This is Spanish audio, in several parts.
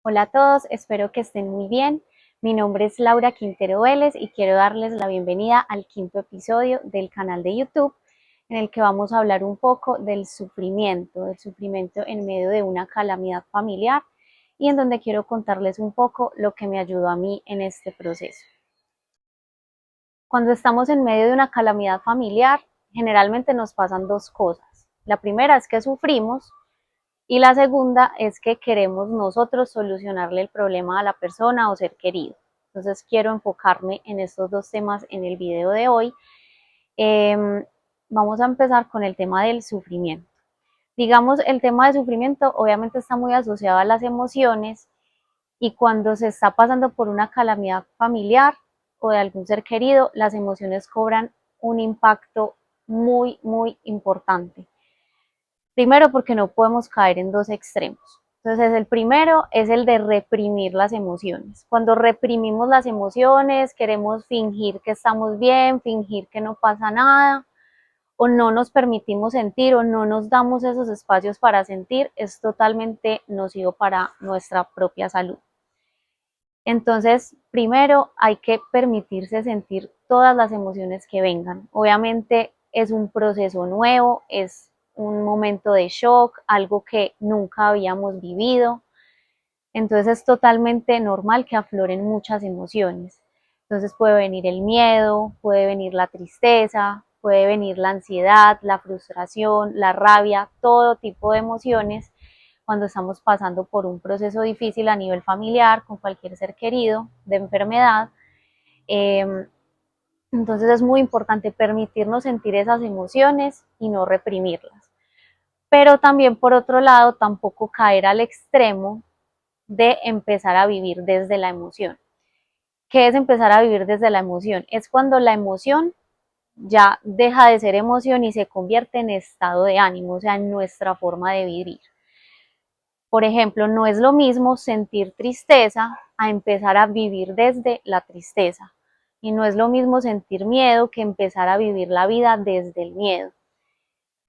Hola a todos, espero que estén muy bien. Mi nombre es Laura Quintero Vélez y quiero darles la bienvenida al quinto episodio del canal de YouTube, en el que vamos a hablar un poco del sufrimiento en medio de una calamidad familiar y en donde quiero contarles un poco lo que me ayudó a mí en este proceso. Cuando estamos en medio de una calamidad familiar, generalmente nos pasan dos cosas. La primera es que sufrimos y la segunda es que queremos nosotros solucionarle el problema a la persona o ser querido. Entonces quiero enfocarme en estos dos temas en el video de hoy. Eh, Vamos a empezar con el tema del sufrimiento. Digamos, el tema del sufrimiento obviamente está muy asociado a las emociones y cuando se está pasando por una calamidad familiar o de algún ser querido, las emociones cobran un impacto muy importante. Primero, porque no podemos caer en dos extremos. Entonces, el primero es el de reprimir las emociones. Cuando reprimimos las emociones, queremos fingir que estamos bien, fingir que no pasa nada, o no nos permitimos sentir o no nos damos esos espacios para sentir, es totalmente nocivo para nuestra propia salud. Entonces, primero hay que permitirse sentir todas las emociones que vengan. Obviamente es un proceso nuevo, es un momento de shock, algo que nunca habíamos vivido. Entonces es totalmente normal que afloren muchas emociones. Entonces puede venir el miedo, puede venir la tristeza, puede venir la ansiedad, la frustración, la rabia, todo tipo de emociones cuando estamos pasando por un proceso difícil a nivel familiar, con cualquier ser querido, de enfermedad. Eh, entonces es muy importante permitirnos sentir esas emociones y no reprimirlas. Pero también por otro lado, tampoco caer al extremo de empezar a vivir desde la emoción. ¿Qué es empezar a vivir desde la emoción? Es cuando la emoción ya deja de ser emoción y se convierte en estado de ánimo, o sea, en nuestra forma de vivir. Por ejemplo, no es lo mismo sentir tristeza a empezar a vivir desde la tristeza. Y no es lo mismo sentir miedo que empezar a vivir la vida desde el miedo.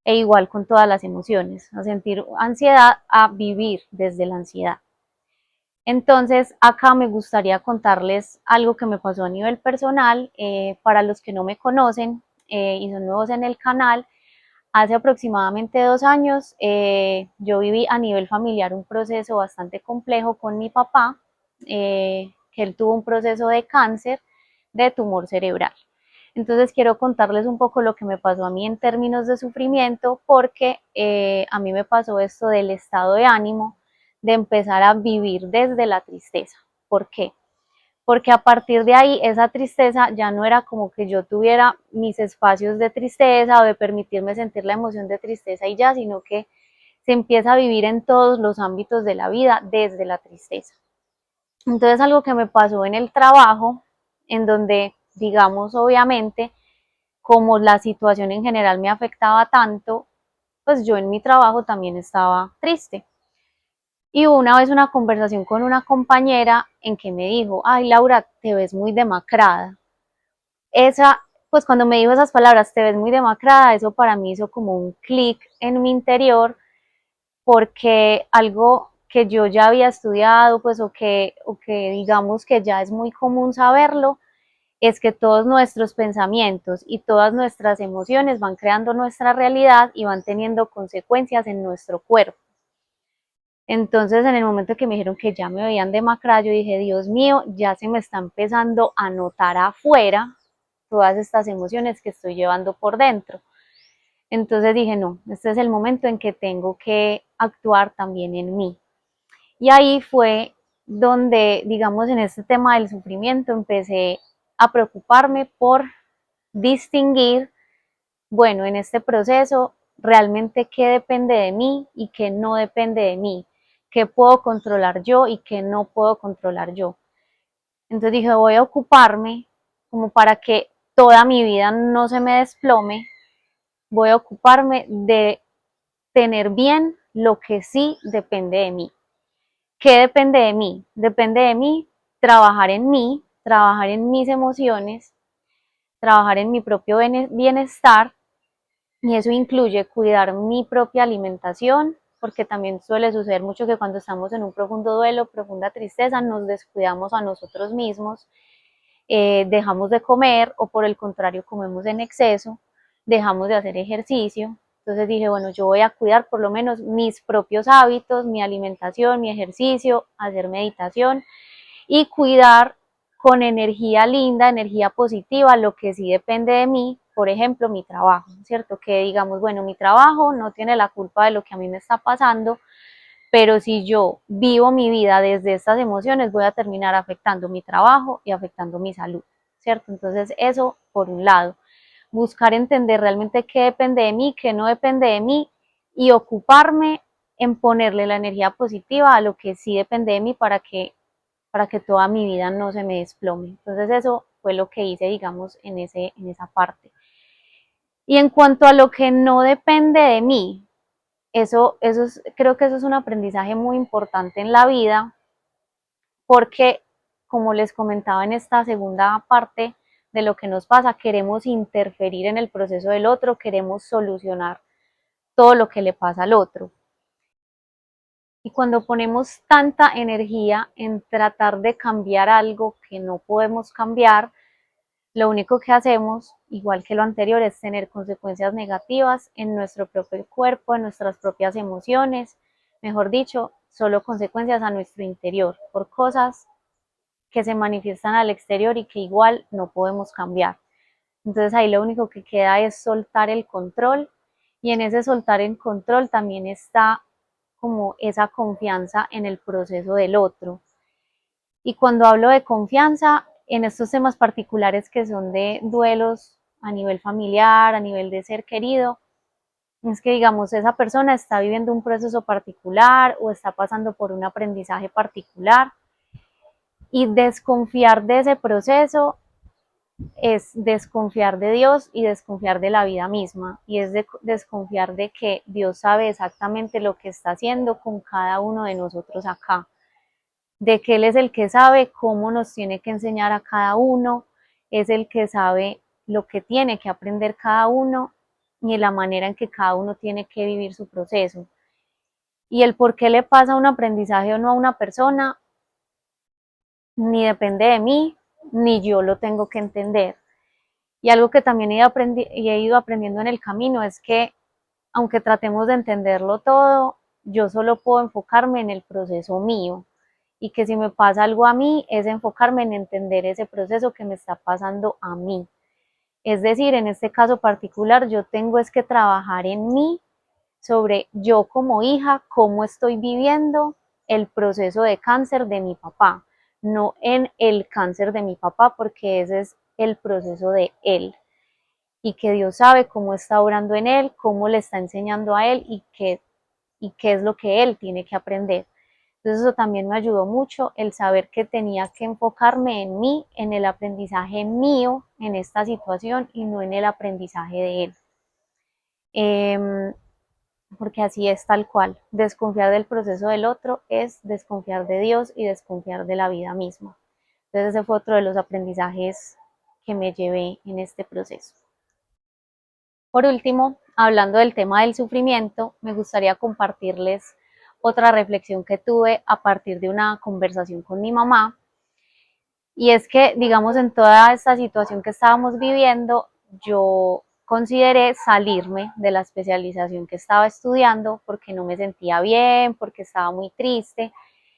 E igual con todas las emociones, a sentir ansiedad a vivir desde la ansiedad. Entonces, acá me gustaría contarles algo que me pasó a nivel personal. Para los que no me conocen y son nuevos en el canal, hace aproximadamente 2 años yo viví a nivel familiar un proceso bastante complejo con mi papá, que él tuvo un proceso de cáncer de tumor cerebral. Entonces quiero contarles un poco lo que me pasó a mí en términos de sufrimiento, porque a mí me pasó esto del estado de ánimo, de empezar a vivir desde la tristeza. ¿Por qué? Porque a partir de ahí esa tristeza ya no era como que yo tuviera mis espacios de tristeza o de permitirme sentir la emoción de tristeza y ya, sino que se empieza a vivir en todos los ámbitos de la vida desde la tristeza. Entonces algo que me pasó en el trabajo, en donde, digamos, obviamente, como la situación en general me afectaba tanto, pues yo en mi trabajo también estaba triste. Y hubo una vez una conversación con una compañera en que me dijo, ay Laura, te ves muy demacrada. Esa, pues cuando me dijo esas palabras, te ves muy demacrada, eso para mí hizo como un clic en mi interior, porque algo que yo ya había estudiado, pues o que digamos que ya es muy común saberlo, es que todos nuestros pensamientos y todas nuestras emociones van creando nuestra realidad y van teniendo consecuencias en nuestro cuerpo. Entonces, en el momento que me dijeron que ya me veían demacrada, yo dije, Dios mío, ya se me está empezando a notar afuera todas estas emociones que estoy llevando por dentro. Entonces dije, no, este es el momento en que tengo que actuar también en mí. Y ahí fue donde, digamos, en este tema del sufrimiento, empecé a preocuparme por distinguir, bueno, en este proceso, realmente qué depende de mí y qué no depende de mí, qué puedo controlar yo y qué no puedo controlar yo. Entonces dije, voy a ocuparme como para que toda mi vida no se me desplome, voy a ocuparme de tener bien lo que sí depende de mí. ¿Qué depende de mí? Depende de mí mí, trabajar en mis emociones, trabajar en mi propio bienestar, y eso incluye cuidar mi propia alimentación, porque también suele suceder mucho que cuando estamos en un profundo duelo, profunda tristeza, nos descuidamos a nosotros mismos, dejamos de comer o por el contrario comemos en exceso, dejamos de hacer ejercicio. Entonces dije, bueno, yo voy a cuidar por lo menos mis propios hábitos, mi alimentación, mi ejercicio, hacer meditación y cuidar con energía linda, energía positiva, lo que sí depende de mí, por ejemplo, mi trabajo, ¿cierto? Que digamos, bueno, mi trabajo no tiene la culpa de lo que a mí me está pasando, pero si yo vivo mi vida desde estas emociones, voy a terminar afectando mi trabajo y afectando mi salud, ¿cierto? Entonces, eso por un lado, buscar entender realmente qué depende de mí, qué no depende de mí y ocuparme en ponerle la energía positiva a lo que sí depende de mí para que toda mi vida no se me desplome. Entonces eso fue lo que hice, digamos, en esa parte. Y en cuanto a lo que no depende de mí, creo que eso es un aprendizaje muy importante en la vida, porque como les comentaba en esta segunda parte de lo que nos pasa, queremos interferir en el proceso del otro, queremos solucionar todo lo que le pasa al otro. Y cuando ponemos tanta energía en tratar de cambiar algo que no podemos cambiar, lo único que hacemos, igual que lo anterior, es tener consecuencias negativas en nuestro propio cuerpo, en nuestras propias emociones, mejor dicho, solo consecuencias a nuestro interior, por cosas que se manifiestan al exterior y que igual no podemos cambiar. Entonces ahí lo único que queda es soltar el control, y en ese soltar el control también está como esa confianza en el proceso del otro. Y cuando hablo de confianza, en estos temas particulares que son de duelos a nivel familiar, a nivel de ser querido, es que digamos esa persona está viviendo un proceso particular o está pasando por un aprendizaje particular, y desconfiar de ese proceso es desconfiar de Dios y desconfiar de la vida misma, y es desconfiar de que Dios sabe exactamente lo que está haciendo con cada uno de nosotros acá, de que Él es el que sabe cómo nos tiene que enseñar a cada uno, es el que sabe lo que tiene que aprender cada uno y la manera en que cada uno tiene que vivir su proceso. Y el por qué le pasa un aprendizaje o no a una persona, ni depende de mí, ni yo lo tengo que entender. Y algo que también he ido aprendiendo en el camino es que, aunque tratemos de entenderlo todo, yo solo puedo enfocarme en el proceso mío, y que si me pasa algo a mí es enfocarme en entender ese proceso que me está pasando a mí. Es decir, en este caso particular yo tengo es que trabajar en mí, sobre yo como hija, cómo estoy viviendo el proceso de cáncer de mi papá, no en el cáncer de mi papá, porque ese es el proceso de él, y que Dios sabe cómo está obrando en él, cómo le está enseñando a él y qué es lo que él tiene que aprender. Entonces eso también me ayudó mucho, el saber que tenía que enfocarme en mí, en el aprendizaje mío en esta situación y no en el aprendizaje de él. Porque así es tal cual, desconfiar del proceso del otro es desconfiar de Dios y desconfiar de la vida misma. Entonces ese fue otro de los aprendizajes que me llevé en este proceso. Por último, hablando del tema del sufrimiento, me gustaría compartirles otra reflexión que tuve a partir de una conversación con mi mamá, y es que, digamos, en toda esta situación que estábamos viviendo, yo consideré salirme de la especialización que estaba estudiando porque no me sentía bien, porque estaba muy triste,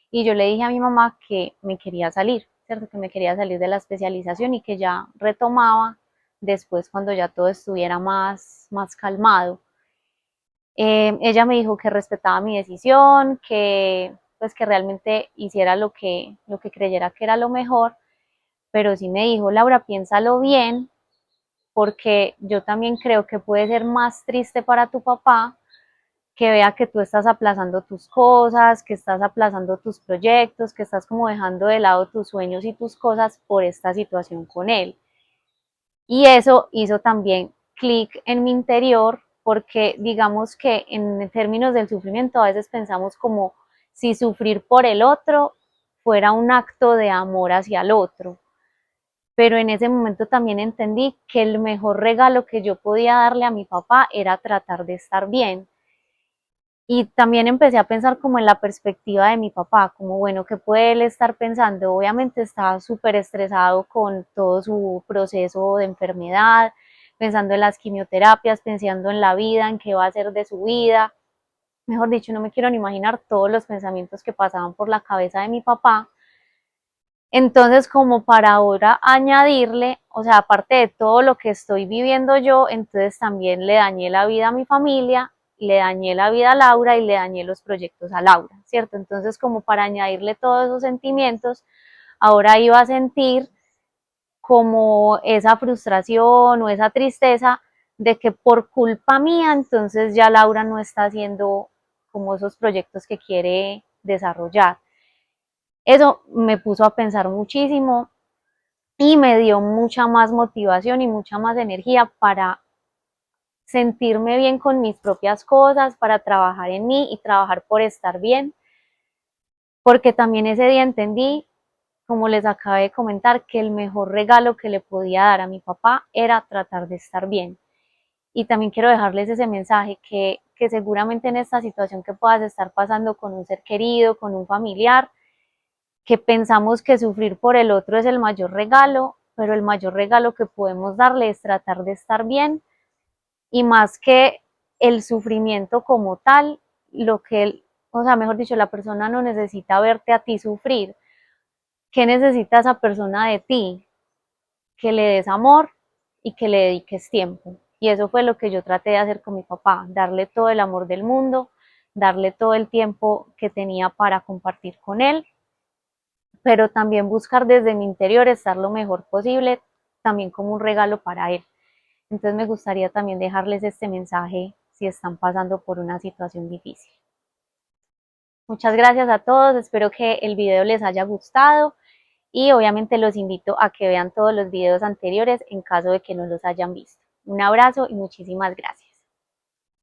y yo le dije a mi mamá que me quería salir, ¿cierto? Que me quería salir de la especialización y que ya retomaba después cuando ya todo estuviera más calmado. Ella me dijo que respetaba mi decisión, que pues que realmente hiciera lo que creyera que era lo mejor, pero sí me dijo, Laura, piénsalo bien, porque yo también creo que puede ser más triste para tu papá que vea que tú estás aplazando tus cosas, que estás aplazando tus proyectos, que estás como dejando de lado tus sueños y tus cosas por esta situación con él. Y eso hizo también clic en mi interior, porque digamos que en términos del sufrimiento a veces pensamos como si sufrir por el otro fuera un acto de amor hacia el otro, pero en ese momento también entendí que el mejor regalo que yo podía darle a mi papá era tratar de estar bien, Y también empecé a pensar como en la perspectiva de mi papá, como bueno, ¿qué puede él estar pensando? Obviamente estaba súper estresado con todo su proceso de enfermedad, pensando en las quimioterapias, pensando en la vida, en qué va a hacer de su vida. Mejor dicho, no me quiero ni imaginar todos los pensamientos que pasaban por la cabeza de mi papá. Entonces, como para ahora añadirle, o sea, aparte de todo lo que estoy viviendo yo, entonces también le dañé la vida a mi familia, le dañé la vida a Laura y le dañé los proyectos a Laura, ¿cierto? Entonces, como para añadirle todos esos sentimientos, ahora iba a sentir como esa frustración o esa tristeza de que por culpa mía, entonces ya Laura no está haciendo como esos proyectos que quiere desarrollar. Eso me puso a pensar muchísimo y me dio mucha más motivación y mucha más energía para sentirme bien con mis propias cosas, para trabajar en mí y trabajar por estar bien, porque también ese día entendí, como les acabé de comentar, que el mejor regalo que le podía dar a mi papá era tratar de estar bien. Y también quiero dejarles ese mensaje que seguramente en esta situación que puedas estar pasando con un ser querido, con un familiar, que pensamos que sufrir por el otro es el mayor regalo, pero el mayor regalo que podemos darle es tratar de estar bien y más que el sufrimiento como tal, lo que él, o sea, mejor dicho, la persona no necesita verte a ti sufrir. ¿Qué necesita esa persona de ti? Que le des amor y que le dediques tiempo. Y eso fue lo que yo traté de hacer con mi papá, darle todo el amor del mundo, darle todo el tiempo que tenía para compartir con él, pero también buscar desde mi interior estar lo mejor posible, también como un regalo para él. Entonces me gustaría también dejarles este mensaje si están pasando por una situación difícil. Muchas gracias a todos, espero que el video les haya gustado y obviamente los invito a que vean todos los videos anteriores en caso de que no los hayan visto. Un abrazo y muchísimas gracias.